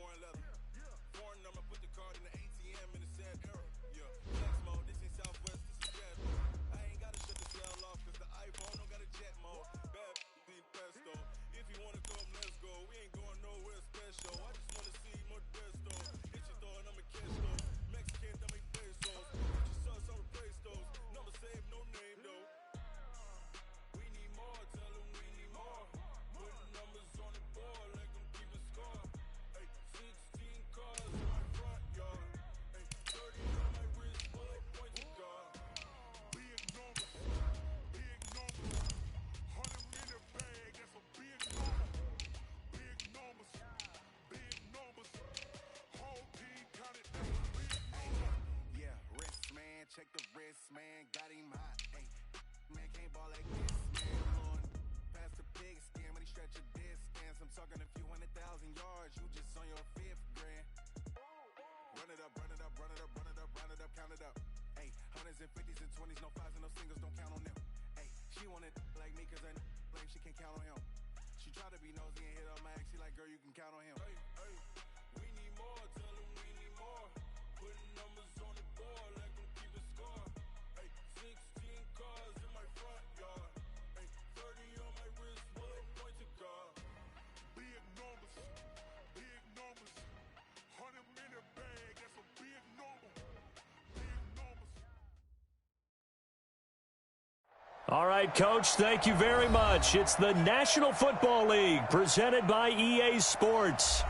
foreign leather. Foreign number, put the card in the ATM in the sad era. Yeah, flex mode, this ain't Southwest, this is jazz mode. I ain't gotta shut the cell off, cause the iPhone don't got a jet mode. Bad need pesto. If you wanna come, let's go. We ain't going nowhere special. I just wanna see more Modesto. Hit your door and I'ma catch those. Mexican, dummy pesos. Put your sauce on the praise those. Number save, no name though. We need more, tell them we need more. Putting numbers on the board, let them keep a score. Ay, 16 cars in my front yard. Ay, 30 on my wrist, bullet point to God. Big numbers, big numbers. 100 in the bag, that's a big number. Big numbers, big numbers. Whole team counted, that's a big number. Yeah, wrist man, check the wrist man, got him hot. Ay, man can't ball like this, man. Lord, pass the pig skin when he stretch a distance. I'm talking a few 100,000 yards, you just on your 5th grand. Run it up, run it up, run it up, run it up, run it up, count it up. Ay, hundreds and 50s and 20s, no 5s and no singles, don't count on them. Ay, she wanted like me cause I like she can count on him. She tried to be nosy and hit up my ex, she like, girl, you can count on him. Ay, ay, we need more, tell them we need more. Putting numbers on the board, let them keep a score. Ay, 16 cars in my front yard. Ay, 30 on my wrist, bullet point to God. Big numbers, big numbers. 100 in the bag, that's a big number. Big numbers. All right, Coach, thank you very much. It's the National Football League presented by EA Sports.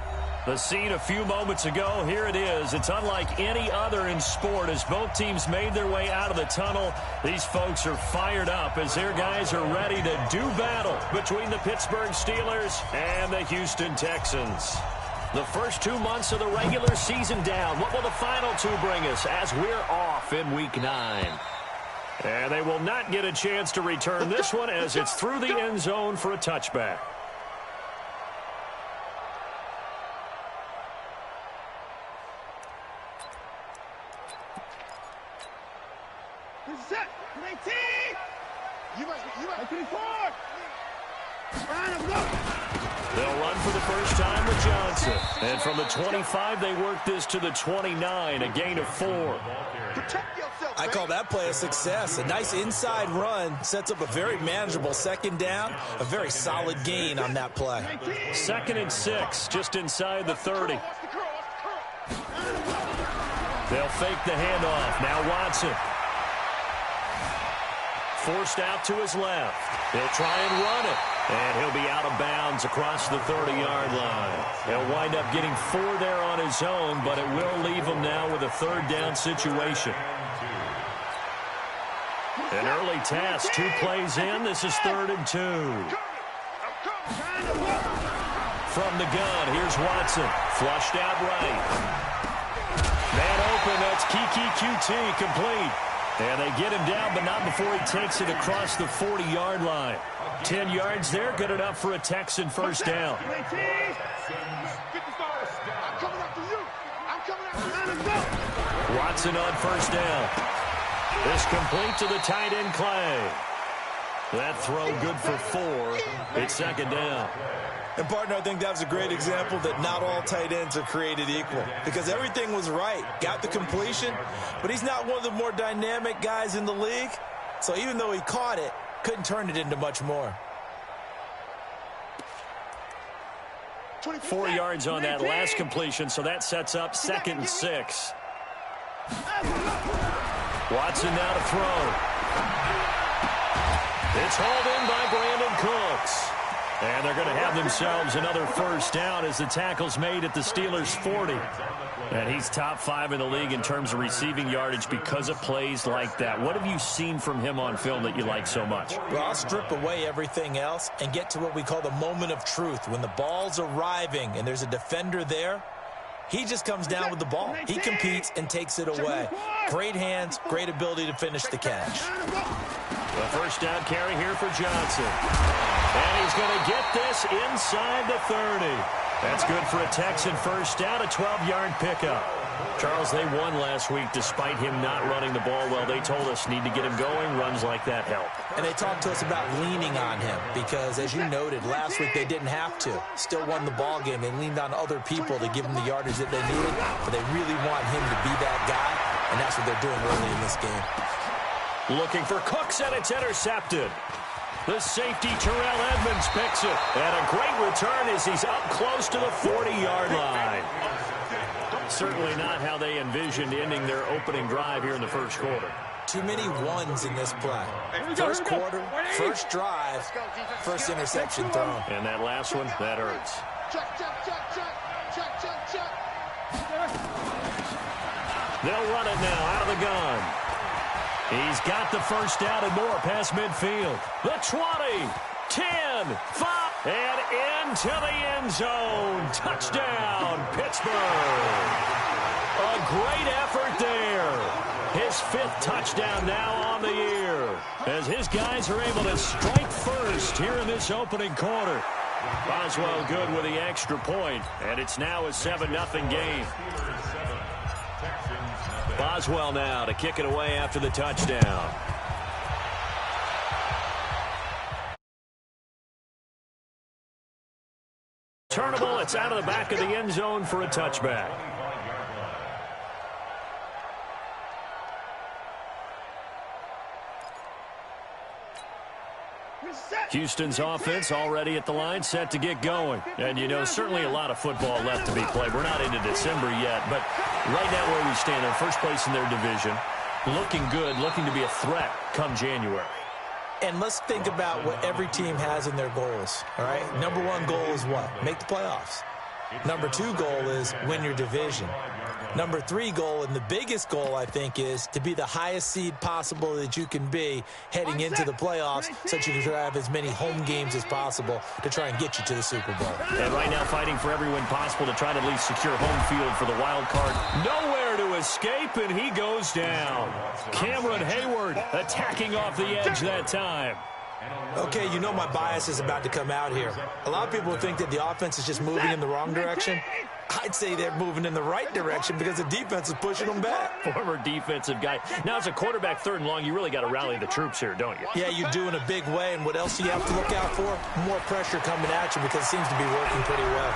The scene a few moments ago, here it is. It's unlike any other in sport as both teams made their way out of the tunnel. These folks are fired up as their guys are ready to do battle between the Pittsburgh Steelers and the Houston Texans. The first 2 months of the regular season down. What will the final 2 bring us as we're off in Week 9? And they will not get a chance to return this one as it's through the end zone for a touchback. They'll run for the first time with Johnson. And from the 25, they work this to the 29, a gain of 4. I call that play a success. A nice inside run sets up a very manageable second down, a very solid gain on that play. 2nd and 6, just inside the 30. They'll fake the handoff. Now Watson. Forced out to his left. He'll try and run it. And he'll be out of bounds across the 30-yard line. He'll wind up getting 4 there on his own, but it will leave him now with a 3rd down situation. An early task, 2 plays in. This is 3rd and 2. From the gun, here's Watson. Flushed out right. Man open, that's Kiki QT, complete. And they get him down, but not before he takes it across the 40-yard line. 10 yards there, good enough for a Texan first down. Watson on first down. This complete to the tight end, Clay. That throw good for 4. It's 2nd down. And, partner, I think that was a great example that not all tight ends are created equal because everything was right. Got the completion, but he's not one of the more dynamic guys in the league. So even though he caught it, couldn't turn it into much more. 4 yards on that last completion, so that sets up 2nd and 6. Watson now to throw. It's hauled in by Brandon Cooks. And they're going to have themselves another first down as the tackle's made at the Steelers' 40. And he's top 5 in the league in terms of receiving yardage because of plays like that. What have you seen from him on film that you like so much? Well, I'll strip away everything else and get to what we call the moment of truth. When the ball's arriving and there's a defender there, he just comes down with the ball. He competes and takes it away. Great hands, great ability to finish the catch. The first down carry here for Johnson. And he's going to get this inside the 30. That's good for a Texan first down, a 12-yard pickup. Charles, they won last week despite him not running the ball well. They told us need to get him going. Runs like that help. And they talked to us about leaning on him because, as you noted, last week they didn't have to. Still won the ball game. They leaned on other people to give them the yardage that they needed, but they really want him to be that guy, and that's what they're doing early in this game. Looking for Cooks, and it's intercepted. The safety, Terrell Edmonds, picks it. And a great return as he's up close to the 40-yard line. Certainly not how they envisioned ending their opening drive here in the first quarter. Too many ones in this play. First quarter, first drive, first interception thrown. And that last one, that hurts. They'll run it now out of the gun. He's got the first down and more past midfield. The 20, 10, 5. And into the end zone. Touchdown, Pittsburgh. A great effort there. His 5th touchdown now on the year. As his guys are able to strike first here in this opening quarter. Boswell good with the extra point. And it's now a 7-0 game. Boswell now to kick it away after the touchdown. Turnable, it's out of the back of the end zone for a touchback. Houston's offense already at the line, set to get going. And, you know, certainly a lot of football left to be played. We're not into December yet, but right now where we stand, they're first place in their division, looking good, looking to be a threat come January. And let's think about what every team has in their goals, all right? Number 1 goal is what? Make the playoffs. Number 2 goal is win your division. Number 3 goal, and the biggest goal, I think, is to be the highest seed possible that you can be heading into the playoffs so that you can have as many home games as possible to try and get you to the Super Bowl. And right now fighting for every win possible to try to at least secure home field for the wild card. Nowhere to escape, and he goes down. Cameron Hayward attacking off the edge that time. Okay, you know my bias is about to come out here. A lot of people think that the offense is just moving in the wrong direction. I'd say they're moving in the right direction because the defense is pushing them back. Former defensive guy. Now, as a quarterback 3rd and long, you really got to rally the troops here, don't you? Yeah, you do in a big way. And what else do you have to look out for? More pressure coming at you because it seems to be working pretty well.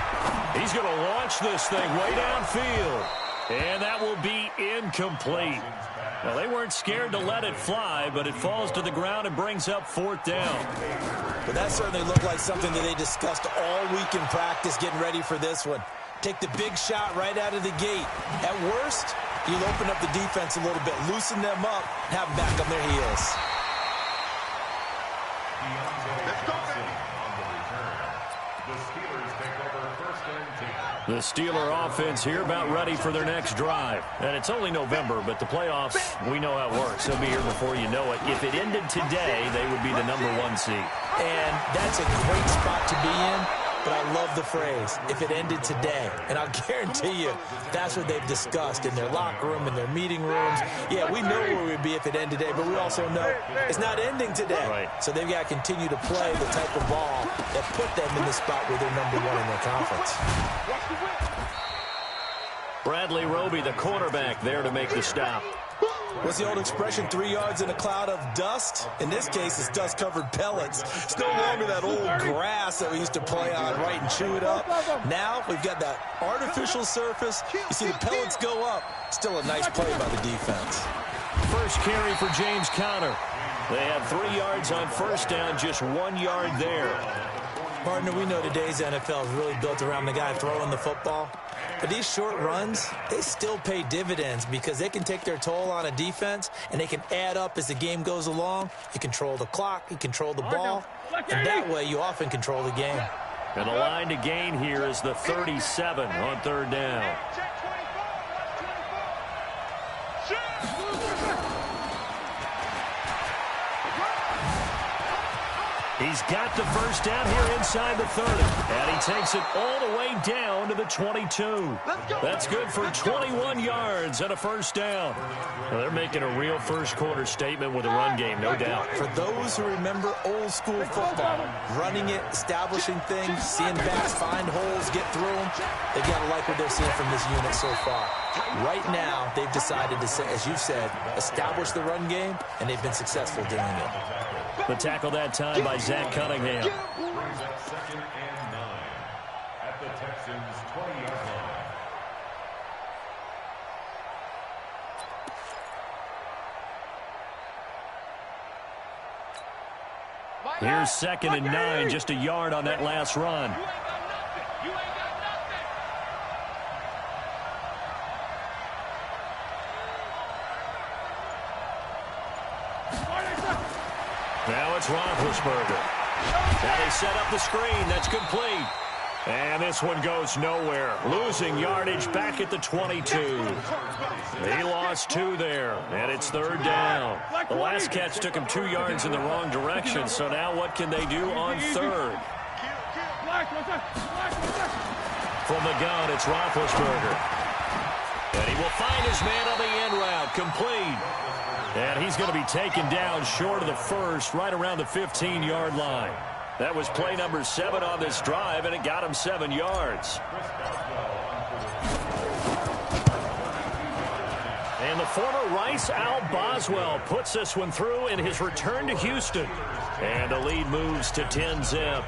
He's going to launch this thing way downfield. And that will be incomplete. Well, they weren't scared to let it fly, but it falls to the ground and brings up 4th down. But that certainly looked like something that they discussed all week in practice getting ready for this one. Take the big shot right out of the gate. At worst, you'll open up the defense a little bit, loosen them up, and have them back on their heels. The Steeler offense here about ready for their next drive. And it's only November, but the playoffs, we know how it works. They'll be here before you know it. If it ended today, they would be the number 1 seed. And that's a great spot to be in. But I love the phrase, if it ended today. And I'll guarantee you, that's what they've discussed in their locker room, in their meeting rooms. Yeah, we know where we'd be if it ended today, but we also know it's not ending today. Right. So they've got to continue to play the type of ball that put them in the spot where they're number 1 in their conference. Bradley Roby, the quarterback, there to make the stop. What's the old expression, 3 yards in a cloud of dust? In this case, it's dust-covered pellets. It's no longer that old grass that we used to play on, right, and chew it up. Now we've got that artificial surface. You see the pellets go up. Still a nice play by the defense. First carry for James Conner. They had 3 yards on first down, just 1 yard there. Partner, we know today's NFL is really built around the guy throwing the football. But these short runs, they still pay dividends because they can take their toll on a defense and they can add up as the game goes along. You control the clock, you control the ball, and that way you often control the game. And the line to gain here is the 37 on 3rd down. He's got the first down here inside the 30. And he takes it all the way down to the 22. That's good for 21 yards and a first down. Well, they're making a real first quarter statement with a run game, no doubt. For those who remember old school football, running it, establishing things, seeing backs find holes, get through them, they got to like what they're seeing from this unit so far. Right now, they've decided to, as you've said, establish the run game, and they've been successful doing it. The tackle that time by Zach Cunningham. Brings up 2nd and 9 at the Texans' 20-yard line. Here's 2nd and 9, just a yard on that last run. Now it's Roethlisberger. Now they set up the screen. That's complete. And this one goes nowhere. Losing yardage back at the 22. He lost 2 there, and it's 3rd down. The last catch took him 2 yards in the wrong direction, so now what can they do on 3rd? From the gun, it's Roethlisberger. And he will find his man on the end route. Complete. And he's going to be taken down short of the first, right around the 15-yard line. That was play number 7 on this drive, and it got him 7 yards. And the former Rice Al Boswell puts this one through in his return to Houston. And the lead moves to 10-zip.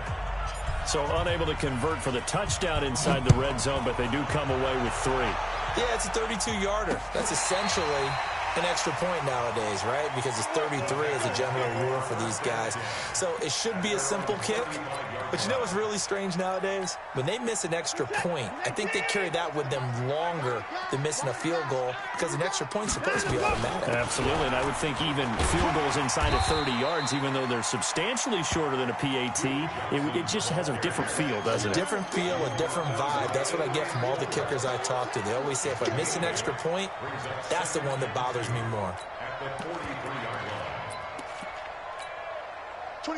So unable to convert for the touchdown inside the red zone, but they do come away with 3. Yeah, it's a 32-yarder. That's essentially an extra point nowadays, right? Because it's 33 as a general rule for these guys. So it should be a simple kick. But you know what's really strange nowadays? When they miss an extra point, I think they carry that with them longer than missing a field goal because an extra point's supposed to be automatic. Absolutely, and I would think even field goals inside of 30 yards, even though they're substantially shorter than a PAT, it just has a different feel, doesn't it? A different feel, a different vibe. That's what I get from all the kickers I talk to. They always say if I miss an extra point, that's the one that bothers me more.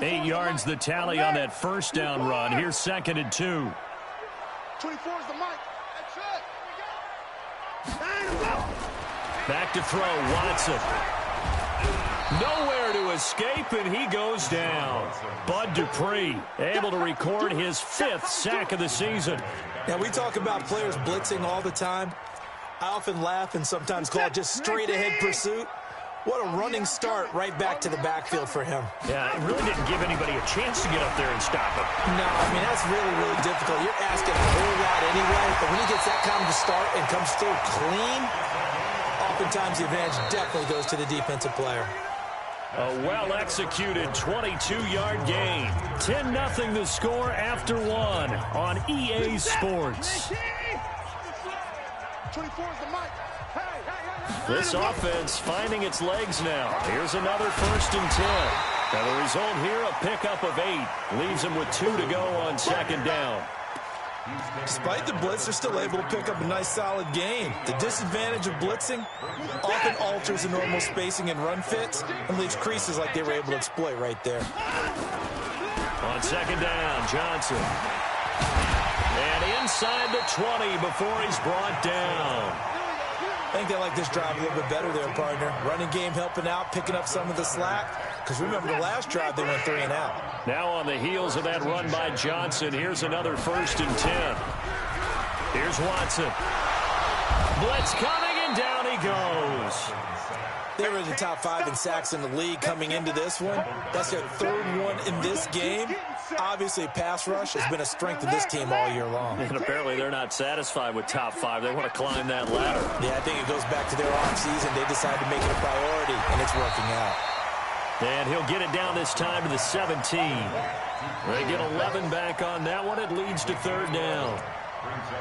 8 yards the tally on that first down run. Here's 2nd and 2. 24 is the mic. Back to throw, Watson. Nowhere to escape, and he goes down. Bud Dupree able to record his 5th sack of the season. Now, we talk about players blitzing all the time. I often laugh and sometimes call it just straight-ahead pursuit. What a running start right back to the backfield for him. Yeah, it really didn't give anybody a chance to get up there and stop him. No, I mean, that's really, really difficult. You're asking a whole lot anyway, but when he gets that kind of a start and comes through clean, oftentimes the advantage definitely goes to the defensive player. A well-executed 22-yard gain. 10-0 the score after 1 on EA Sports. 24 is the mic. This offense finding its legs now. Here's another 1st and 10. And the result here, a pickup of 8. Leaves them with 2 to go on 2nd down. Despite the blitz, they're still able to pick up a nice, solid gain. The disadvantage of blitzing often alters the normal spacing and run fits and leaves creases like they were able to exploit right there. On 2nd down, Johnson. And inside the 20 before he's brought down. I think they like this drive a little bit better there, partner. Running game helping out, picking up some of the slack. Because remember the last drive, they went 3 and out. Now on the heels of that run by Johnson, here's another 1st and 10. Here's Watson. Blitz coming, and down he goes. They were in the top 5 in sacks in the league coming into this one. That's their 3rd one in this game. Obviously, pass rush has been a strength of this team all year long. And apparently they're not satisfied with top 5. They want to climb that ladder. Yeah, I think it goes back to their offseason. They decided to make it a priority, and it's working out. And he'll get it down this time to the 17. They get 11 back on that one. It leads to 3rd down.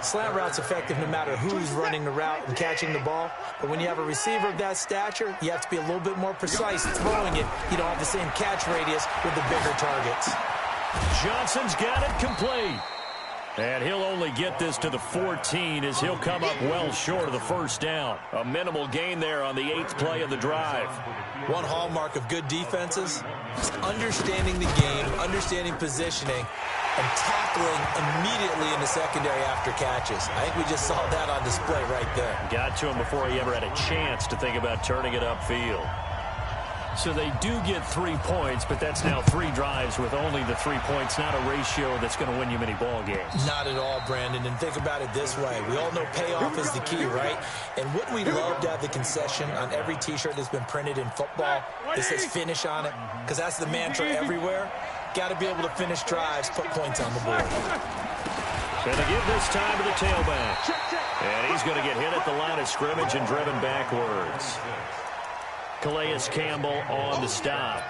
Slant route's effective no matter who's running the route and catching the ball. But when you have a receiver of that stature, you have to be a little bit more precise throwing it. You don't have the same catch radius with the bigger targets. Johnson's got it complete. And he'll only get this to the 14 as he'll come up well short of the 1st down. A minimal gain there on the 8th play of the drive. One hallmark of good defenses is understanding the game, understanding positioning, and tackling immediately in the secondary after catches. I think we just saw that on display right there. Got to him before he ever had a chance to think about turning it upfield. So they do get 3 points, but that's now 3 drives with only the 3 points, not a ratio that's going to win you many ball games. Not at all, Brandon. And think about it this way. We all know payoff is the key, right? And wouldn't we love to have the concession on every T-shirt that's been printed in football that says finish on it? Because that's the mantra everywhere. Got to be able to finish drives, put points on the board. Going to give this time to the tailback. And he's going to get hit at the line of scrimmage and driven backwards. Calais Campbell on the stop.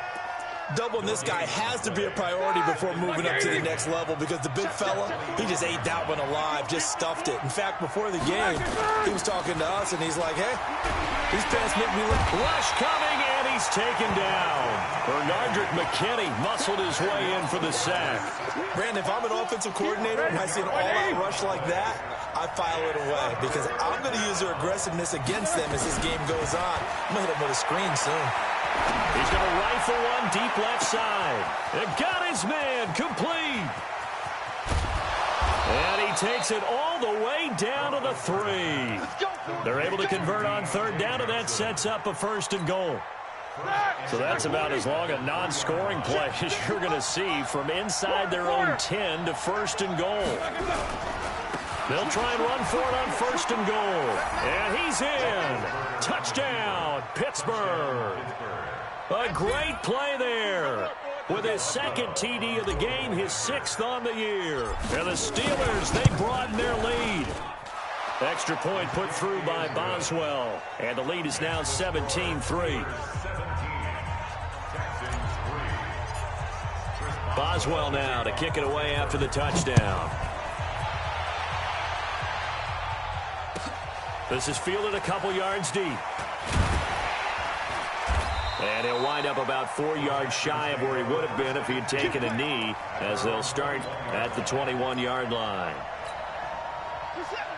Doubling this guy has to be a priority before moving up to the next level because the big fella, he just ate that one alive, just stuffed it. In fact, before the game, he was talking to us, and he's like, hey, these pants make me look... Rush coming, and he's taken down. Bernardrick McKinney muscled his way in for the sack. Brandon, if I'm an offensive coordinator and I see an all-out rush like that, I file it away because I'm going to use their aggressiveness against them as this game goes on. I'm going to hit him with a screen soon. He's going to rifle one deep left side. And got his man complete. And he takes it all the way down to the 3. They're able to convert on third down, and that sets up a 1st and goal. So that's about as long a non-scoring play as you're going to see from inside their own 10 to 1st and goal. They'll try and run for it on 1st and goal. And he's in. Touchdown, Pittsburgh. A great play there. With his 2nd TD of the game, his 6th on the year. And the Steelers, they broaden their lead. Extra point put through by Boswell. And the lead is now 17-3. Boswell now to kick it away after the touchdown. This is fielded a couple yards deep. And he'll wind up about 4 yards shy of where he would have been if he had taken a knee, as they'll start at the 21-yard line.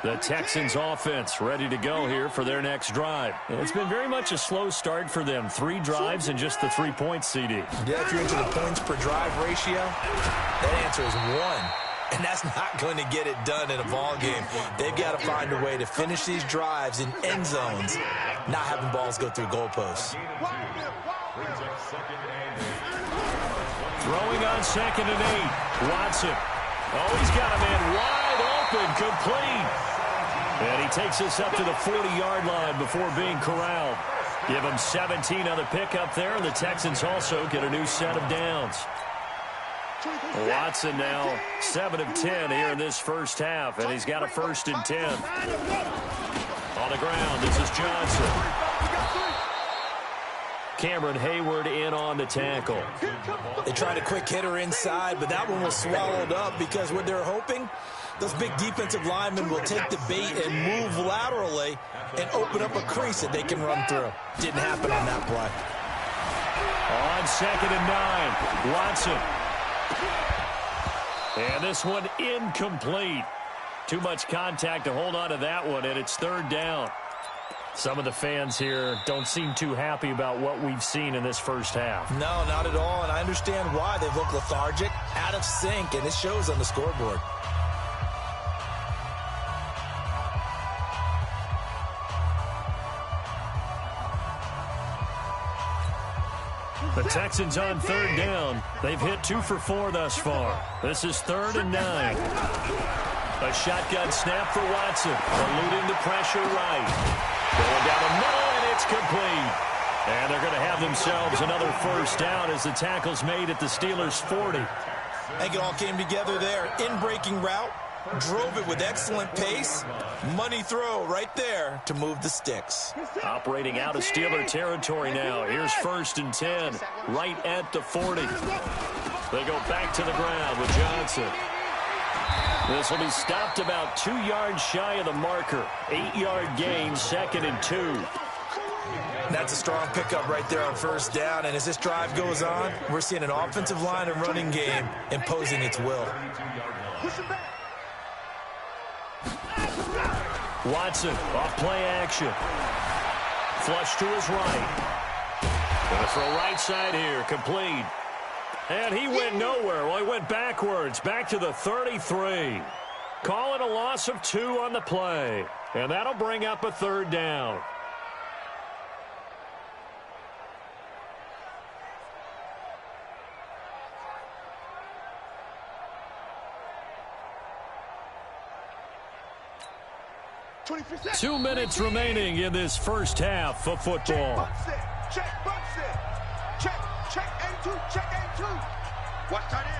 The Texans offense ready to go here for their next drive. And it's been very much a slow start for them. 3 drives and just the 3 points, CD. Yeah, if you're into the points per drive ratio, that answer is 1. And that's not going to get it done in a ball game. They've got to find a way to finish these drives in end zones, not having balls go through goalposts. Throwing on 2nd and 8. Watson. Oh, he's got a man wide open, complete. And he takes this up to the 40-yard line before being corralled. Give him 17 on the pickup there, and the Texans also get a new set of downs. Watson now 7 of 10 here in this first half, and he's got a 1st and 10. On the ground, this is Johnson. Cameron Hayward in on the tackle. They tried a quick hitter inside, but that one was swallowed up because what they're hoping, those big defensive linemen will take the bait and move laterally and open up a crease that they can run through. Didn't happen on that play. On 2nd and 9, Watson. And this one incomplete. Too much contact to hold on to that one, and it's 3rd down. Some of the fans here don't seem too happy about what we've seen in this first half. No, not at all, and I understand why. They look lethargic, out of sync, and it shows on the scoreboard. The Texans on 3rd down. They've hit 2 for 4 thus far. This is 3rd and 9. A shotgun snap for Watson. Eluding the pressure right. Going down the middle, and it's complete. And they're going to have themselves another 1st down as the tackle's made at the Steelers' 40. I think it all came together there. In-breaking route. Drove it with excellent pace. Money throw right there to move the sticks. Operating out of Steeler territory now. Here's 1st and 10, right at the 40. They go back to the ground with Johnson. This will be stopped about 2 yards shy of the marker. 8-yard gain, 2nd and 2. That's a strong pickup right there on 1st down. And as this drive goes on, we're seeing an offensive line and running game imposing its will. Watson, off play action. Flush to his right. Gonna throw right side here, complete. And he went nowhere. Well, he went backwards, back to the 33. Call it a loss of 2 on the play. And that'll bring up a 3rd down. 2 minutes remaining in this first half of football. Check, box it. Check, A2, check A2. Watch tight end.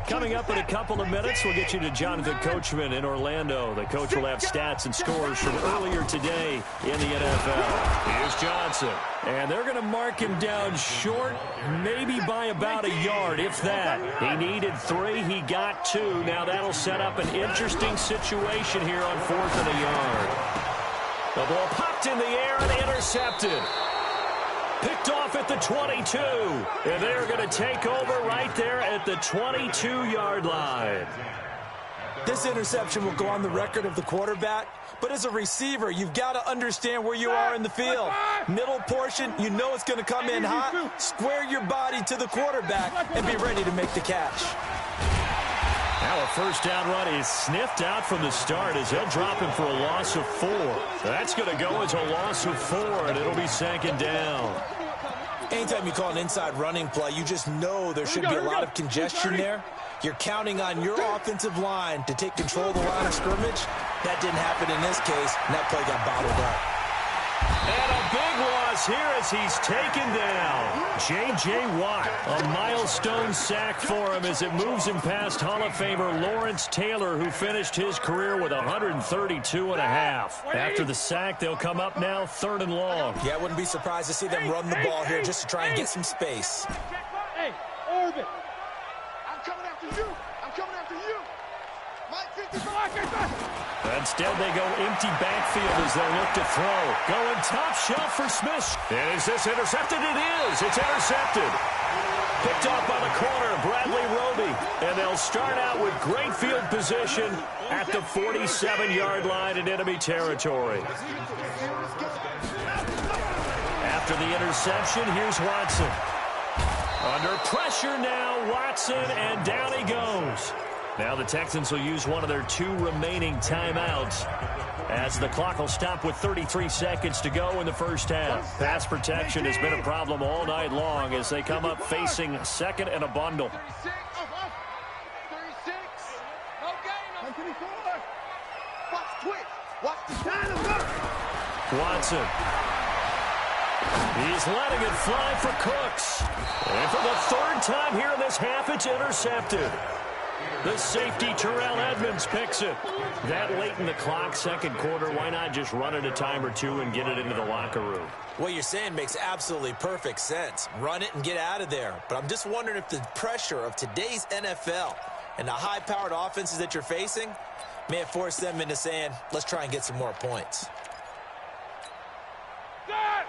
Coming up in a couple of minutes, we'll get you to Jonathan Coachman in Orlando. The coach will have stats and scores from earlier today in the NFL. Here's Johnson. And they're going to mark him down short, maybe by about a yard, if that. He needed 3. He got 2. Now that'll set up an interesting situation here on 4th and a yard. The ball popped in the air and intercepted. Picked off at the 22. And they're going to take over right there at the 22-yard line. This interception will go on the record of the quarterback, but as a receiver, you've got to understand where you are in the field. Middle portion, you know it's going to come in hot. Square your body to the quarterback and be ready to make the catch. Now a first down run is sniffed out from the start as they'll drop him for a loss of 4. That's going to go as a loss of 4, and it'll be second down. Anytime you call an inside running play, you just know there should be a lot of congestion there. You're counting on your offensive line to take control of the line of scrimmage. That didn't happen in this case, and that play got bottled up. And a big loss here as he's taken down. J.J. Watt, a milestone sack for him as it moves him past Hall of Famer Lawrence Taylor, who finished his career with 132.5. After the sack, they'll come up now 3rd and long. Yeah, I wouldn't be surprised to see them run the ball here just to try and get some space. Hey, Orbit. I'm coming after you. I'm coming after you. Mike 55. Instead, they go empty backfield as they look to throw. Going top shelf for Smith. And is this intercepted? It is. It's intercepted. Picked off by the corner, Bradley Roby. And they'll start out with great field position at the 47-yard line in enemy territory. After the interception, here's Watson. Under pressure now, Watson, and down he goes. Now the Texans will use one of their 2 remaining timeouts as the clock will stop with 33 seconds to go in the first half. Pass protection has been a problem all night long as they come up facing second and a bundle. 36. Okay. 24. Watch twitch. Watch the time. Watson. He's letting it fly for Cooks. And for the 3rd time here in this half, it's intercepted. The safety, Terrell Edmonds, picks it. That late in the clock, second quarter, why not just run it a time or 2 and get it into the locker room? What you're saying makes absolutely perfect sense. Run it and get out of there. But I'm just wondering if the pressure of today's NFL and the high-powered offenses that you're facing may have forced them into saying, let's try and get some more points.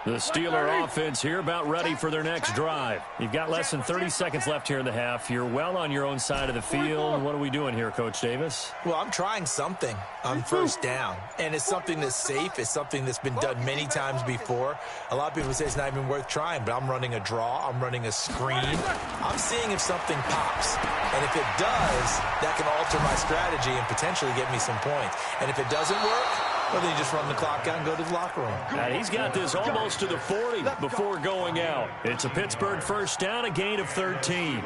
The Steeler offense here about ready for their next drive. You've got less than 30 seconds left here in the half. You're well on your own side of the field. What are we doing here, Coach Davis? Well, I'm trying something on first down, and it's something that's safe. It's something that's been done many times before. A lot of people say it's not even worth trying, but I'm running a draw. I'm running a screen. I'm seeing if something pops, and if it does, that can alter my strategy and potentially get me some points. And if it doesn't work, well, then you just run the clock out and go to the locker room. And he's got this almost to the 40 before going out. It's a Pittsburgh first down, a gain of 13.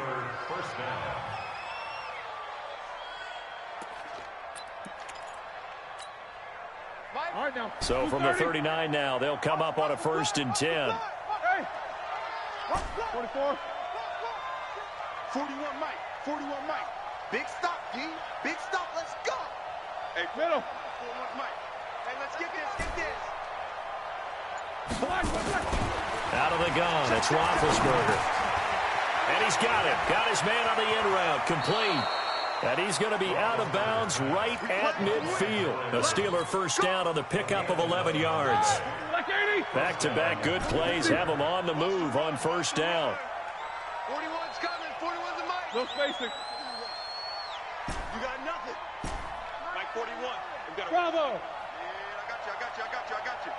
So from the 39 now, they'll come up on a 1st and 10. 44. 41 Mike. 41 Mike. Big stop, G. Big stop. Let's go. Hey, middle. 41 Mike. Hey, let's get this. Out of the gun, it's Roethlisberger. And he's got it. Got his man on the end route. Complete. And he's going to be out of bounds right at midfield. A Steeler first down on the pickup of 11 yards. Back-to-back good plays have him on the move on first down. 41's coming. 41's the Mike. No spacing. You got nothing. Mike 41. Bravo. I got you.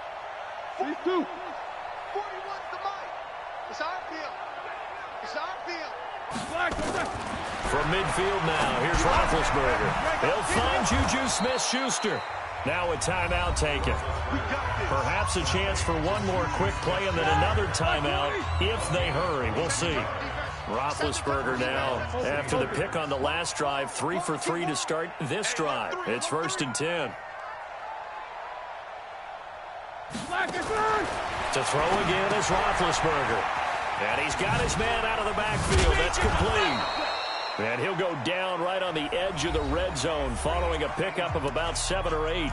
These 2. 41's the Mike. It's our field. From midfield now, here's Roethlisberger. They'll find Juju Smith-Schuster. Now a timeout taken. Perhaps a chance for one more quick play and then another timeout if they hurry. We'll see. Roethlisberger now, after the pick on the last drive, 3 for 3 to start this drive. It's 1st and 10. To throw again is Roethlisberger. And he's got his man out of the backfield. That's complete. And he'll go down right on the edge of the red zone following a pickup of about 7 or 8.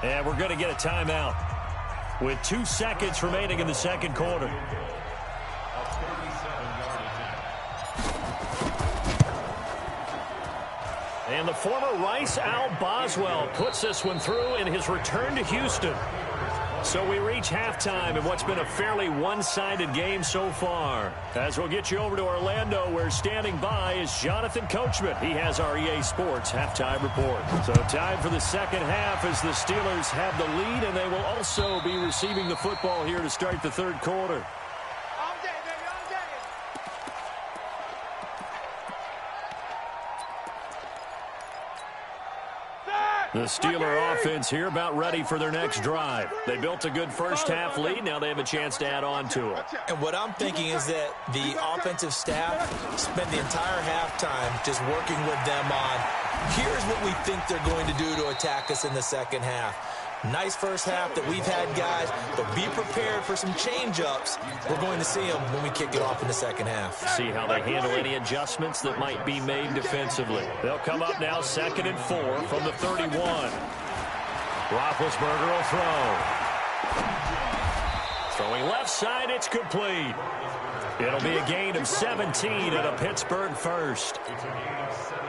And we're going to get a timeout with 2 seconds remaining in the second quarter. And the former Rice Al Boswell puts this one through in his return to Houston. So we reach halftime in what's been a fairly one-sided game so far. As we'll get you over to Orlando, where standing by is Jonathan Coachman. He has our EA Sports halftime report. So time for the second half as the Steelers have the lead, and they will also be receiving the football here to start the third quarter. The Steeler offense here about ready for their next drive. They built a good first-half lead. Now they have a chance to add on to it. And what I'm thinking is that the offensive staff spent the entire halftime just working with them on, here's what we think they're going to do to attack us in the second half. Nice first half that we've had, guys, but be prepared for some change-ups. We're going to see them when we kick it off in the second half. See how they handle any adjustments that might be made defensively. They'll come up now 2nd and 4 from the 31. Roethlisberger will throw. Throwing left side, it's complete. It'll be a gain of 17 and a Pittsburgh first.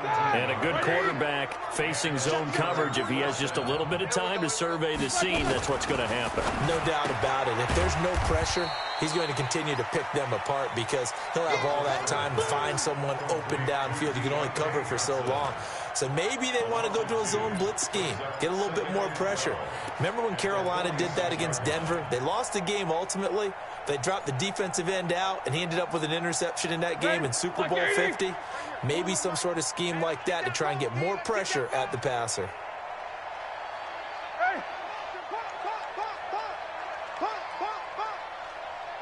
And a good quarterback facing zone coverage. If he has just a little bit of time to survey the scene, that's what's going to happen. No doubt about it. If there's no pressure, he's going to continue to pick them apart because he'll have all that time to find someone open downfield. You can only cover it for so long. So maybe they want to go to a zone blitz scheme, get a little bit more pressure. Remember when Carolina did that against Denver? They lost the game ultimately. They dropped the defensive end out, and he ended up with an interception in that game in Super Bowl 50. Maybe some sort of scheme like that to try and get more pressure at the passer.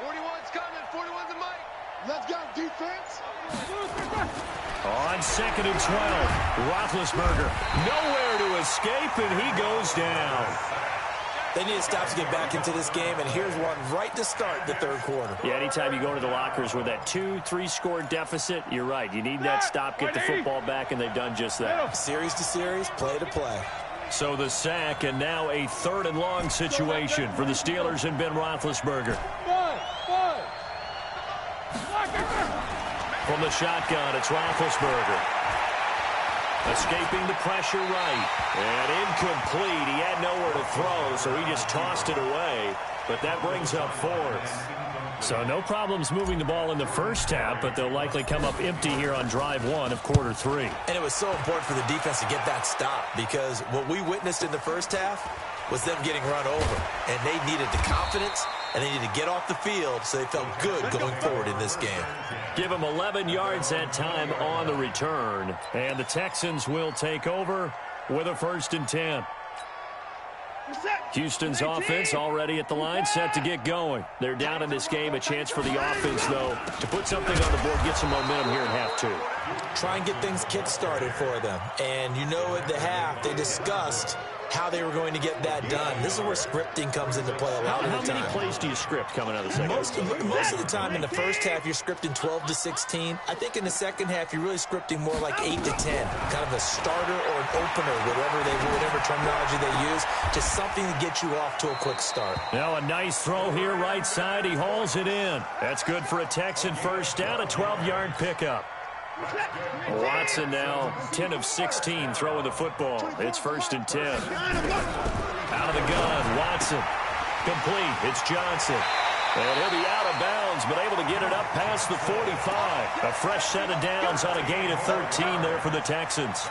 41's coming. 41's the mic. Let's go, defense. On 2nd and 12, Roethlisberger nowhere to escape, and he goes down. They need to stop to get back into this game, and here's one right to start the third quarter. Yeah, anytime you go to the lockers with that 2-3 score deficit, you're right. You need that stop, get the football back, and they've done just that. Series to series, play to play. So the sack, and now a 3rd and long situation for the Steelers and Ben Roethlisberger. From the shotgun, it's Roethlisberger. Escaping the pressure right. And incomplete. He had nowhere to throw, so he just tossed it away. But that brings up 4th. So no problems moving the ball in the first half, but they'll likely come up empty here on drive 1 of quarter 3. And it was so important for the defense to get that stop because what we witnessed in the first half was them getting run over. And they needed the confidence, and they needed to get off the field so they felt good going forward in this game. Give them 11 yards that time on the return. And the Texans will take over with a 1st and 10. Houston's offense already at the line, set to get going. They're down in this game. A chance for the offense, though, to put something on the board, get some momentum here in half 2. Try and get things kick-started for them. And you know at the half, they discussed how they were going to get that done. This is where scripting comes into play a lot of the time. How many plays do you script coming out of the second? Most of the time in the first half, you're scripting 12 to 16. I think in the second half, you're really scripting more like 8 to 10. Kind of a starter or an opener, whatever terminology they use. Just something to get you off to a quick start. Now a nice throw here, right side. He hauls it in. That's good for a Texan first down, a 12-yard pickup. Watson now 10 of 16 throwing the football. It's 1st and 10. Out of the gun, Watson. Complete. It's Johnson. And he'll be out of bounds, but able to get it up past the 45. A fresh set of downs on a gain of 13 there for the Texans.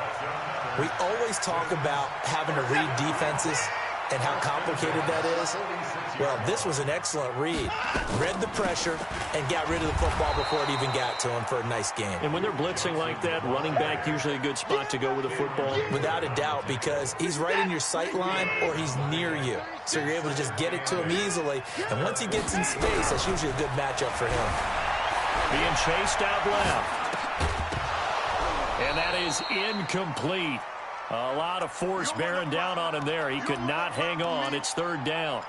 We always talk about having to read defenses and how complicated that is. Well, this was an excellent read. Read the pressure and got rid of the football before it even got to him for a nice game. And when they're blitzing like that, running back usually a good spot to go with the football? Without a doubt, because he's right in your sight line or he's near you. So you're able to just get it to him easily. And once he gets in space, that's usually a good matchup for him. Being chased out left. And that is incomplete. A lot of force bearing down on him there. He could not hang on. It's third down.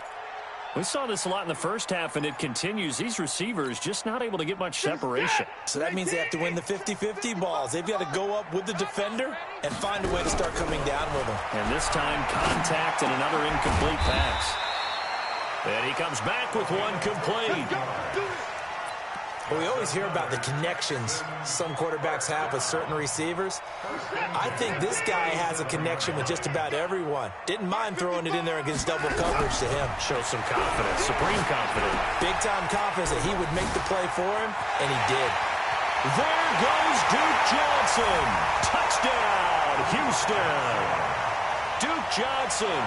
We saw this a lot in the first half, and it continues. These receivers just not able to get much separation. So that means they have to win the 50-50 balls. They've got to go up with the defender and find a way to start coming down with him. And this time, contact and another incomplete pass. And he comes back with one complete. Well, we always hear about the connections some quarterbacks have with certain receivers. I think this guy has a connection with just about everyone. Didn't mind throwing it in there against double coverage to him. Shows some confidence, supreme confidence. Big-time confidence that he would make the play for him, and he did. There goes Duke Johnson. Touchdown, Houston. Duke Johnson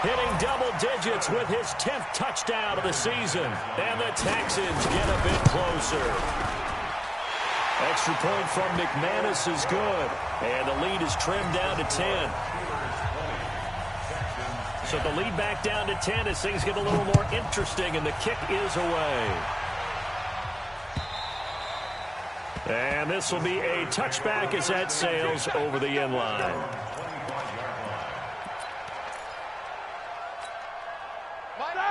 hitting double digits with his 10th touchdown of the season. And the Texans get a bit closer. Extra point from McManus is good. And the lead is trimmed down to 10. So the lead back down to 10 as things get a little more interesting, and the kick is away. And this will be a touchback as that sails over the end line.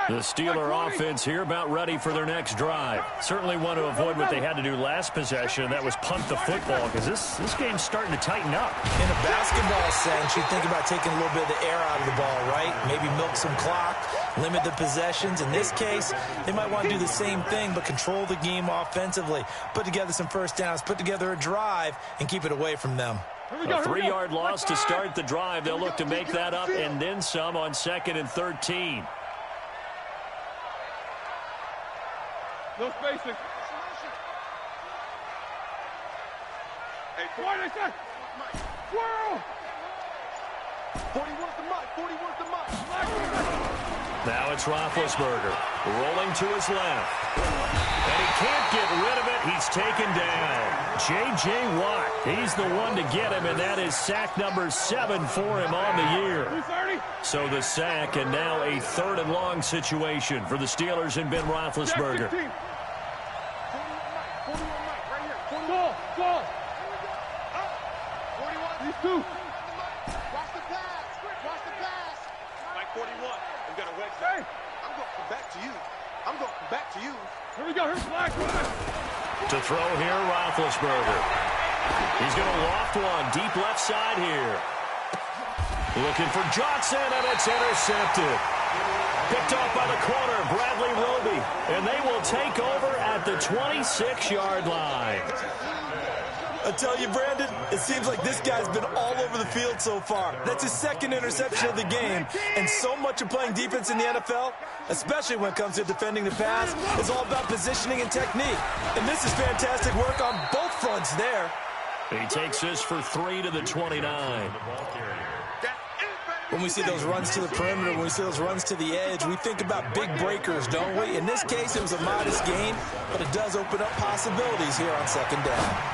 The Steeler offense here about ready for their next drive. Certainly want to avoid what they had to do last possession, and that was punt the football, because this game's starting to tighten up. In a basketball sense, you think about taking a little bit of the air out of the ball, right? Maybe milk some clock, limit the possessions. In this case, they might want to do the same thing, but control the game offensively. Put together some first downs, put together a drive, and keep it away from them. A 3-yard loss to start the drive. They'll look to make that up and then some on 2nd and 13. No spacing. Hey, what is that? Swirl! 41's the mic. 41's the mic. Now it's Roethlisberger rolling to his left. And he can't get rid of it. He's taken down. J.J. Watt, he's the one to get him, and that is sack number 7 for him on the year. So the sack, and now a 3rd and long situation for the Steelers and Ben Roethlisberger. Go! 41. These two. Watch the pass. Watch the pass. Mike 41. We got a wedge there. I'm going to come back to you. I'm going to come back to you. Here we go. Here's Black. To throw here, Roethlisberger. He's going to loft one deep left side here. Looking for Johnson, and it's intercepted. Picked off by the corner, Bradley Roby. And they will take over at the 26-yard line. I tell you, Brandon, it seems like this guy's been all over the field so far. That's his 2nd interception of the game. And so much of playing defense in the NFL, especially when it comes to defending the pass, is all about positioning and technique. And this is fantastic work on both fronts there. He takes this for 3 to the 29. When we see those runs to the perimeter, when we see those runs to the edge, we think about big breakers, don't we? In this case, it was a modest gain, but it does open up possibilities here on 2nd down.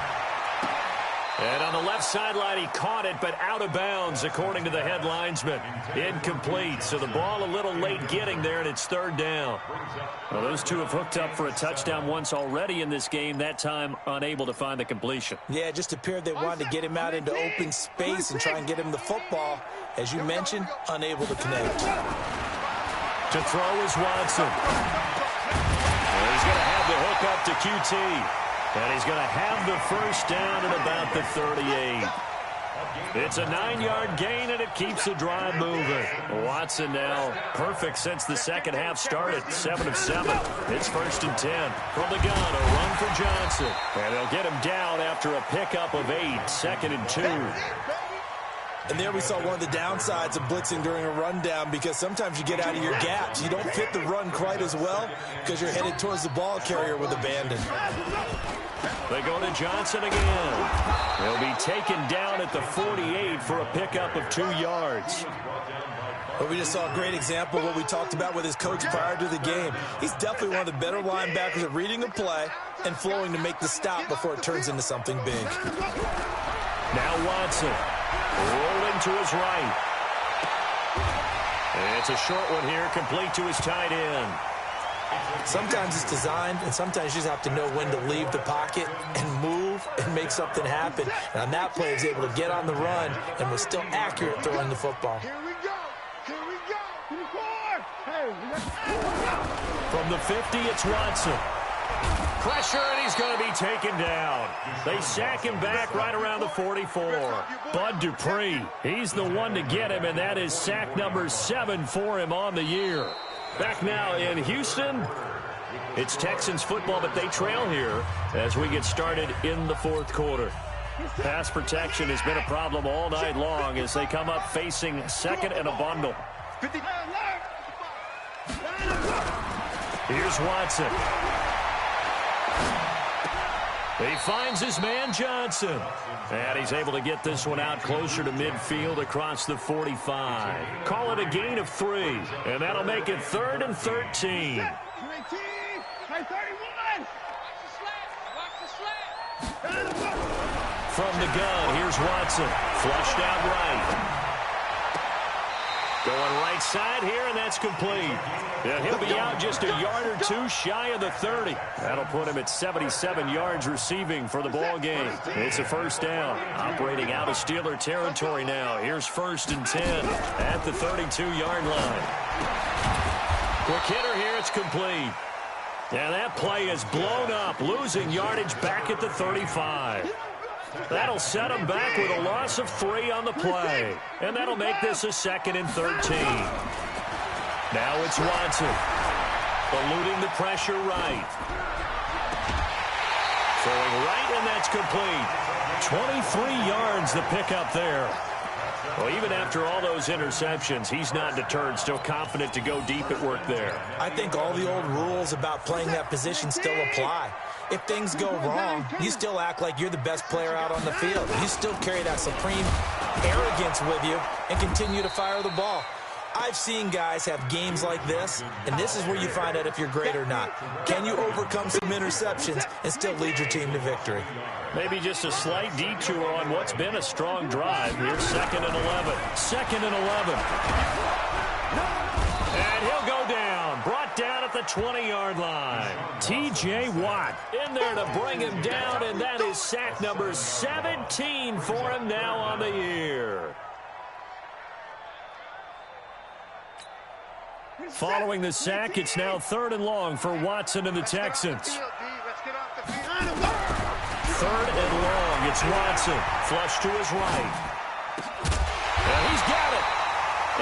And on the left sideline, he caught it, but out of bounds, according to the head linesman. Incomplete, so the ball a little late getting there, and it's 3rd down. Well, those two have hooked up for a touchdown once already in this game, that time unable to find the completion. Yeah, it just appeared they wanted to get him out into open space and try and get him the football. As you mentioned, unable to connect. To throw is Watson. Well, he's going to have the hook up to QT. And he's going to have the first down at about the 38. It's a 9-yard gain, and it keeps the drive moving. Watson now perfect since the second half started, 7 of 7. It's 1st and 10. From the gun, a run for Johnson. And they'll get him down after a pickup of 8, 2nd and 2. And there we saw one of the downsides of blitzing during a rundown, because sometimes you get out of your gaps. You don't fit the run quite as well because you're headed towards the ball carrier with abandon. They go to Johnson again. He'll be taken down at the 48 for a pickup of 2 yards. Well, we just saw a great example of what we talked about with his coach prior to the game. He's definitely one of the better linebackers at reading a play and flowing to make the stop before it turns into something big. Now Watson rolling to his right. And it's a short one here, complete to his tight end. Sometimes it's designed, and sometimes you just have to know when to leave the pocket and move and make something happen. And on that play, he was able to get on the run and was still accurate throwing the football. Here we go. Here we go. From the 50, it's Watson. Pressure, and he's going to be taken down. They sack him back right around the 44. Bud Dupree, he's the one to get him, and that is sack number 7 for him on the year. Back now in Houston, it's Texans football, but they trail here as we get started in the fourth quarter. Pass protection has been a problem all night long as they come up facing second and a bundle. Here's Watson. He finds his man Johnson. And he's able to get this one out closer to midfield across the 45. Call it a gain of 3. And that'll make it 3rd and 13. From the gun, here's Watson. Flushed out right. Going right side here, and that's complete. Yeah, he'll be out just a yard or two shy of the 30. That'll put him at 77 yards receiving for the ball game. It's a first down. Operating out of Steeler territory now. Here's 1st and 10 at the 32-yard line. Quick hitter here, it's complete. And that play is blown up, losing yardage back at the 35. That'll set him back with a loss of 3 on the play. And that'll make this a 2nd and 13. Now it's Watson. Eluding the pressure right. Throwing right, and that's complete. 23 yards the pickup there. Well, even after all those interceptions, he's not deterred, still confident to go deep at work there. I think all the old rules about playing that position still apply. If things go wrong, you still act like you're the best player out on the field. You still carry that supreme arrogance with you and continue to fire the ball. I've seen guys have games like this, and this is where you find out if you're great or not. Can you overcome some interceptions and still lead your team to victory? Maybe just a slight detour on what's been a strong drive. Here's 2nd and 11. 2nd and 11. And he'll go down. Brought down at the 20-yard line. T.J. Watt in there to bring him down, and that is sack number 17 for him now on the year. Following the sack, it's now 3rd and long for Watson and the Texans. 3rd and long, it's Watson. Flush to his right. And he's got it.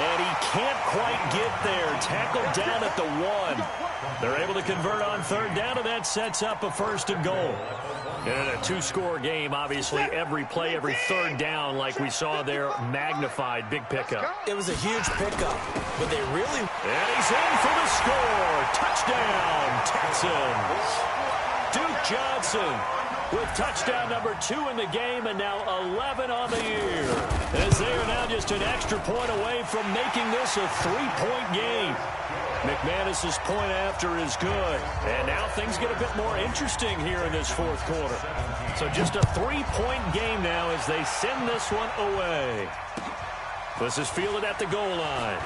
And he can't quite get there. Tackled down at the 1. They're able to convert on 3rd down, and that sets up a 1st and goal. And in a 2-score game, obviously, every play, every 3rd down, like we saw there, magnified. Big pickup. It was a huge pickup, but they really... And he's in for the score. Touchdown, Texans. Duke Johnson with touchdown number 2 in the game, and now 11 on the year. As they are now just an extra point away from making this a 3-point game. McManus's point after is good. And now things get a bit more interesting here in this fourth quarter. So just a 3-point game now as they send this one away. This is fielded at the goal line.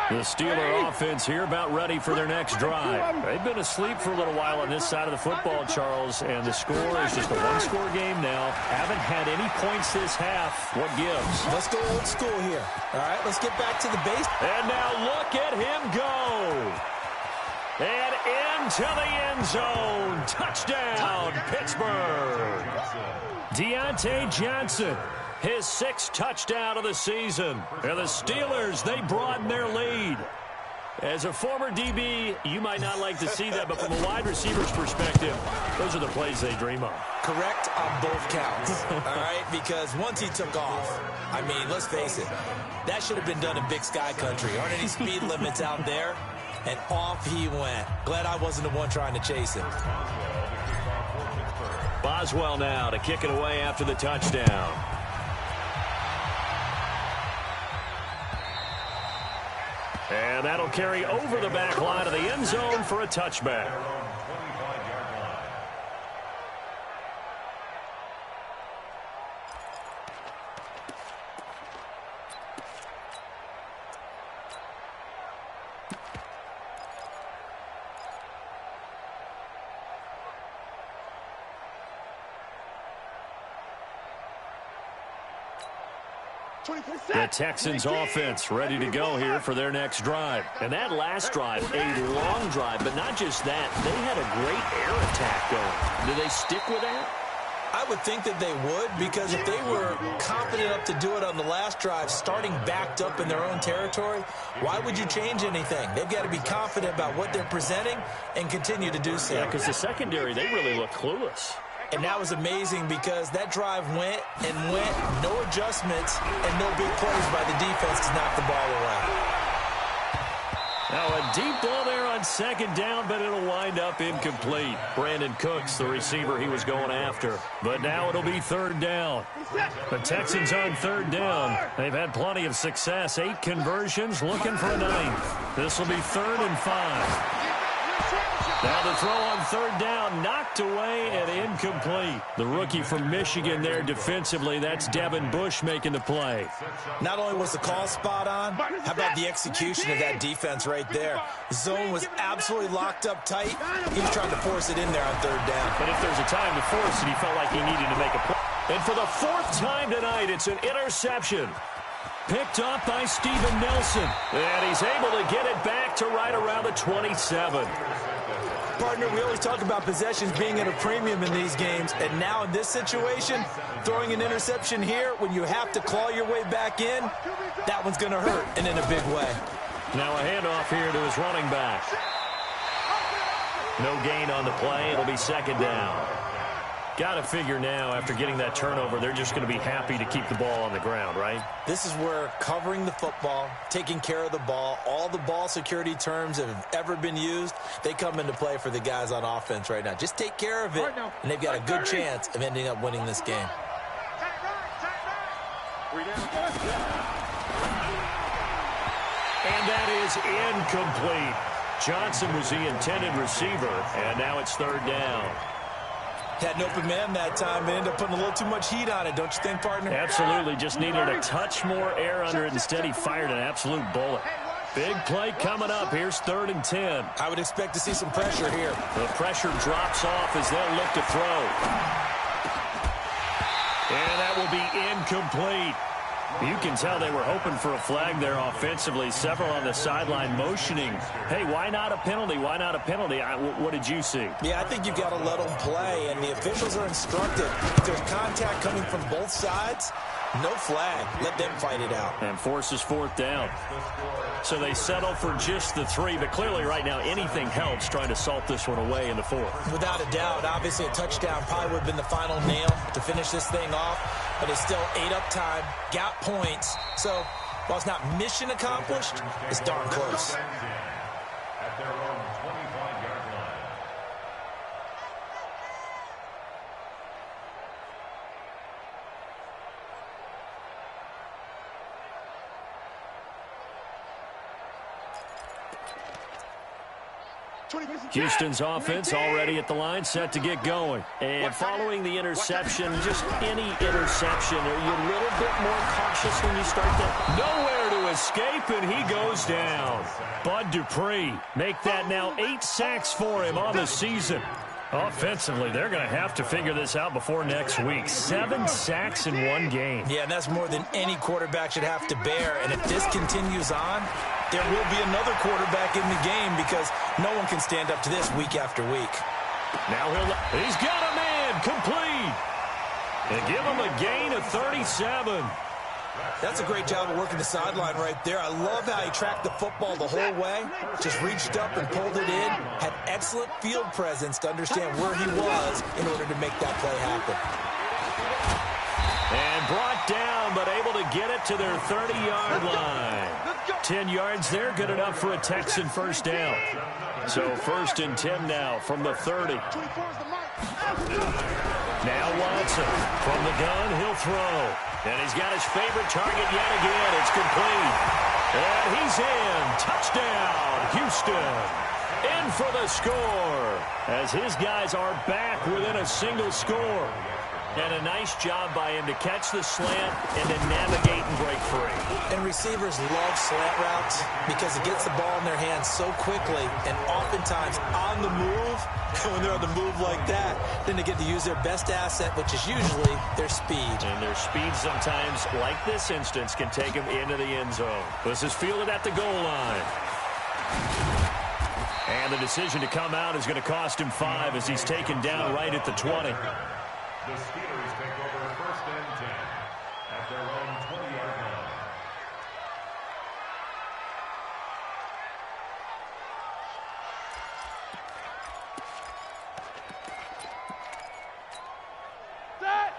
The Steeler offense here about ready for their next drive. They've been asleep for a little while on this side of the football, Charles, and the score is just a 1-score game now. Haven't had any points this half. What gives? Let's go old school here. All right, let's get back to the base. And now look at him go. And into the end zone. Touchdown, Pittsburgh. Deontay Johnson. His 6th touchdown of the season. And the Steelers, they broaden their lead. As a former DB, you might not like to see that, but from a wide receiver's perspective, those are the plays they dream of. Correct on both counts, all right? Because once he took off, I mean, let's face it, that should have been done in Big Sky country. Aren't any speed limits out there? And off he went. Glad I wasn't the one trying to chase him. Boswell now to kick it away after the touchdown. And that'll carry over the back line of the end zone for a touchback. The Texans offense ready to go here for their next drive. And that last drive, a long drive, but not just that. They had a great air attack going. Do they stick with that? I would think that they would, because if they were confident enough to do it on the last drive, starting backed up in their own territory, why would you change anything? They've got to be confident about what they're presenting and continue to do so. Yeah, because the secondary, they really look clueless. And that was amazing because that drive went and went, no adjustments, and no big plays by the defense to knock the ball away. Now a deep ball there on second down, but it'll wind up incomplete. Brandon Cooks, the receiver he was going after. But now it'll be third down. The Texans on third down. They've had plenty of success. 8 conversions, looking for a 9th. This will be 3rd and 5. Now the throw on third down, knocked away and incomplete. The rookie from Michigan there defensively, that's Devin Bush making the play. Not only was the call spot on, how about the execution of that defense right there? The zone was absolutely locked up tight. He was trying to force it in there on third down. But if there's a time to force it, he felt like he needed to make a play. And for the 4th time tonight, it's an interception. Picked up by Steven Nelson. And he's able to get it back to right around the 27. Partner, we always talk about possessions being at a premium in these games, and now in this situation, throwing an interception here when you have to claw your way back in, that one's going to hurt, and in a big way. Now a handoff here to his running back. No gain on the play. It'll be second down. Got to figure now, after getting that turnover, they're just going to be happy to keep the ball on the ground, right? This is where covering the football, taking care of the ball, all the ball security terms that have ever been used, they come into play for the guys on offense right now. Just take care of it, and they've got a good chance of ending up winning this game. And that is incomplete. Johnson was the intended receiver, and now it's third down. Had an open man that time, but ended up putting a little too much heat on it, don't you think, partner? Absolutely. Just needed a touch more air under it. Instead, he fired an absolute bullet. Big play coming up. Here's 3rd and 10. I would expect to see some pressure here. The pressure drops off as they'll look to throw. And that will be incomplete. You can tell they were hoping for a flag there offensively. Several on the sideline motioning. Hey, why not a penalty? Why not a penalty? What did you see? Yeah, I think you've got to let them play, and the officials are instructed. If there's contact coming from both sides, no flag. Let them fight it out. And forces 4th down. So they settle for just the 3, but clearly right now anything helps trying to salt this one away in the 4th. Without a doubt, obviously a touchdown probably would have been the final nail to finish this thing off, but it's still 8 up time, got points. So while it's not mission accomplished, it's darn close. At their own 25-yard line. Houston's offense already at the line, set to get going. And following the interception, just any interception, are you a little bit more cautious when you start that? Nowhere to escape, and he goes down. Bud Dupree, make that now 8 sacks for him on the season. Offensively, they're going to have to figure this out before next week. 7 sacks in one game. Yeah, and that's more than any quarterback should have to bear. And if this continues on, there will be another quarterback in the game because no one can stand up to this week after week. Now he's got a man complete. And give him a gain of 37. That's a great job of working the sideline right there. I love how he tracked the football the whole way, just reached up and pulled it in, had excellent field presence to understand where he was in order to make that play happen. And brought down, but able to get it to their 30-yard line. 10 yards there, good enough for a Texan first down. So 1st and 10 now from the 30. Now Watson from the gun, he'll throw. And he's got his favorite target yet again. It's complete. And he's in. Touchdown, Houston. In for the score as his guys are back within a single score. And a nice job by him to catch the slant and to navigate and break free. And receivers love slant routes because it gets the ball in their hands so quickly and oftentimes on the move. When they're on the move like that, then they get to use their best asset, which is usually their speed. And their speed sometimes, like this instance, can take them into the end zone. This is fielded at the goal line. And the decision to come out is going to cost him 5 as he's taken down right at the 20. The Steelers take over 1st and 10 at their own 20-yard line.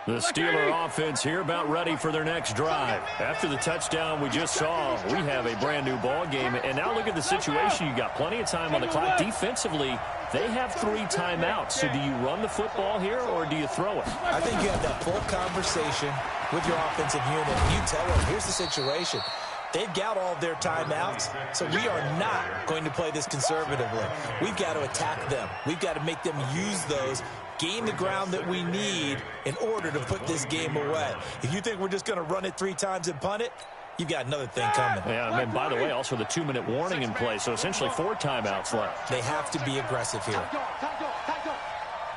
The Steeler offense here about ready for their next drive. After the touchdown we just saw, we have a brand new ball game. And now look at the situation. You got plenty of time on the clock. Defensively, they have 3 timeouts. So do you run the football here or do you throw it? I think you have that full conversation with your offensive unit. You tell them, here's the situation. They've got all of their timeouts, so we are not going to play this conservatively. We've got to attack them. We've got to make them use those, gain the ground that we need in order to put this game away. If you think we're just going to run it 3 times and punt it, you've got another thing coming. Yeah, and by the way, also the 2-minute warning in place, so essentially 4 timeouts left. They have to be aggressive here.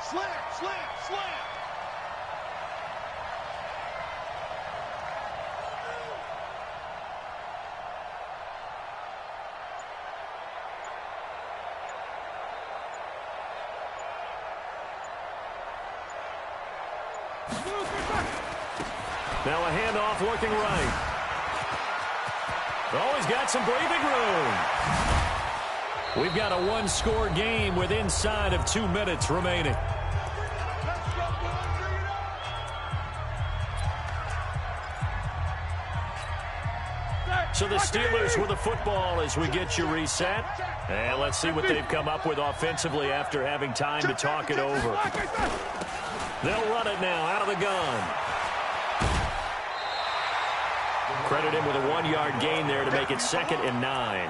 Slam, slam, slam. Now a handoff looking right. Oh, he's got some breathing room. We've got a 1-score game with inside of 2 minutes remaining. So the Steelers with the football as we get you reset. And let's see what they've come up with offensively after having time to talk it over. They'll run it now out of the gun. Credit him with a 1-yard gain there to make it 2nd and 9.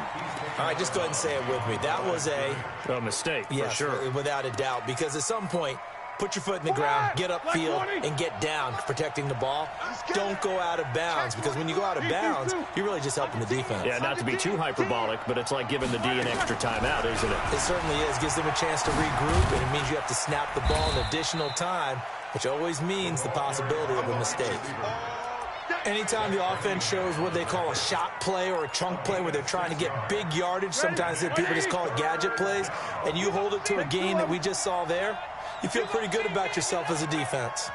All right, just go ahead and say it with me. That was a mistake, yes, for sure. Without a doubt, because at some point, put your foot in the ground, get upfield, and get down, protecting the ball. Don't go out of bounds, because when you go out of bounds, you're really just helping the defense. Yeah, not to be too hyperbolic, but it's like giving the D an extra timeout, isn't it? It certainly is. Gives them a chance to regroup, and it means you have to snap the ball an additional time, which always means the possibility of a mistake. Anytime the offense shows what they call a shot play or a chunk play where they're trying to get big yardage, sometimes people just call it gadget plays, and you hold it to a gain that we just saw there, you feel pretty good about yourself as a defense.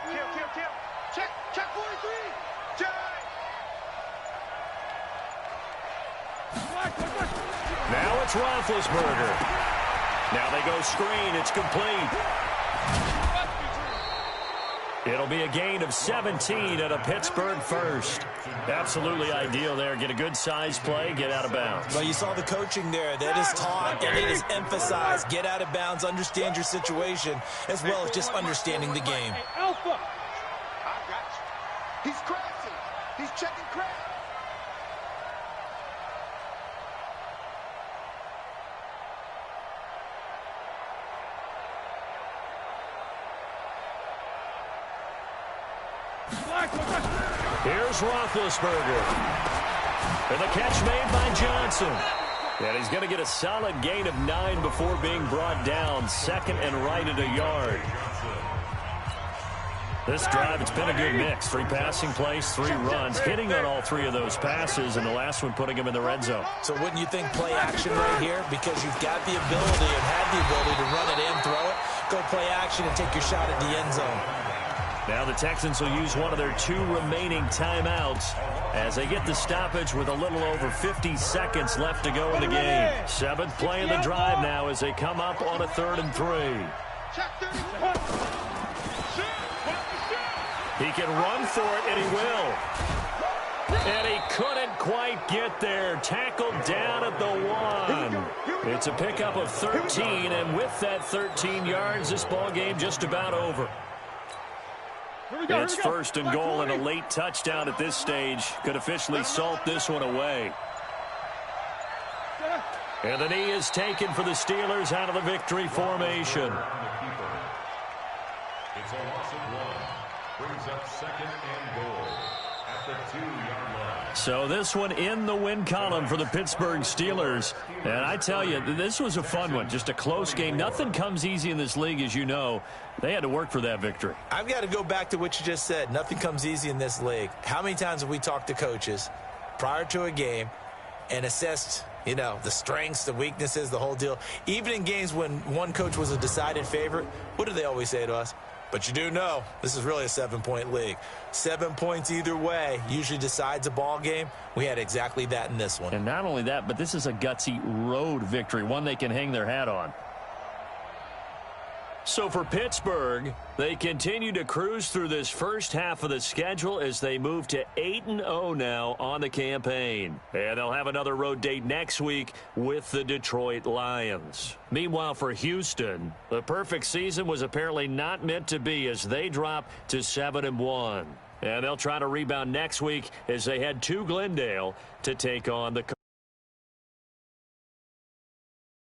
Check 43. Check. Now it's Roethlisberger. Now they go screen. It's complete. It'll be a gain of 17 at a Pittsburgh first. Absolutely ideal there. Get a good size play, get out of bounds. Well, you saw the coaching there. That is taught and it is emphasized. Get out of bounds, understand your situation, as well as just understanding the game. Alpha. I got you. He's crashing. He's checking crash. Here's Roethlisberger. And the catch made by Johnson. And he's going to get a solid gain of 9 before being brought down. 2nd and right at a yard. This drive, it's been a good mix. 3 passing plays, 3 runs, hitting on all 3 of those passes, and the last one putting him in the red zone. So wouldn't you think play action right here? Because you've got the ability and had the ability to run it and throw it. Go play action and take your shot at the end zone. Now the Texans will use one of their 2 remaining timeouts as they get the stoppage with a little over 50 seconds left to go in the game. Seventh play of the drive now as they come up on a 3rd and 3. He can run for it, and he will. And he couldn't quite get there. Tackled down at the 1. It's a pickup of 13, and with that 13 yards, this ball game just about over. It's 1st and goal, and a late touchdown at this stage could officially salt this one away. And the knee is taken for the Steelers out of the victory formation. It's a loss of 1. Brings up 2nd and goal at the 2-yard line. So this one in the win column for the Pittsburgh Steelers. And I tell you, this was a fun one. Just a close game. Nothing comes easy in this league, as you know. They had to work for that victory. I've got to go back to what you just said. Nothing comes easy in this league. How many times have we talked to coaches prior to a game and assessed, you know, the strengths, the weaknesses, the whole deal? Even in games when one coach was a decided favorite, what do they always say to us? But you do know this is really a 7-point league. 7 points either way usually decides a ball game. We had exactly that in this one. And not only that, but this is a gutsy road victory, one they can hang their hat on. So for Pittsburgh, they continue to cruise through this first half of the schedule as they move to 8-0 now on the campaign. And they'll have another road date next week with the Detroit Lions. Meanwhile, for Houston, the perfect season was apparently not meant to be as they drop to 7-1. And they'll try to rebound next week as they head to Glendale to take on the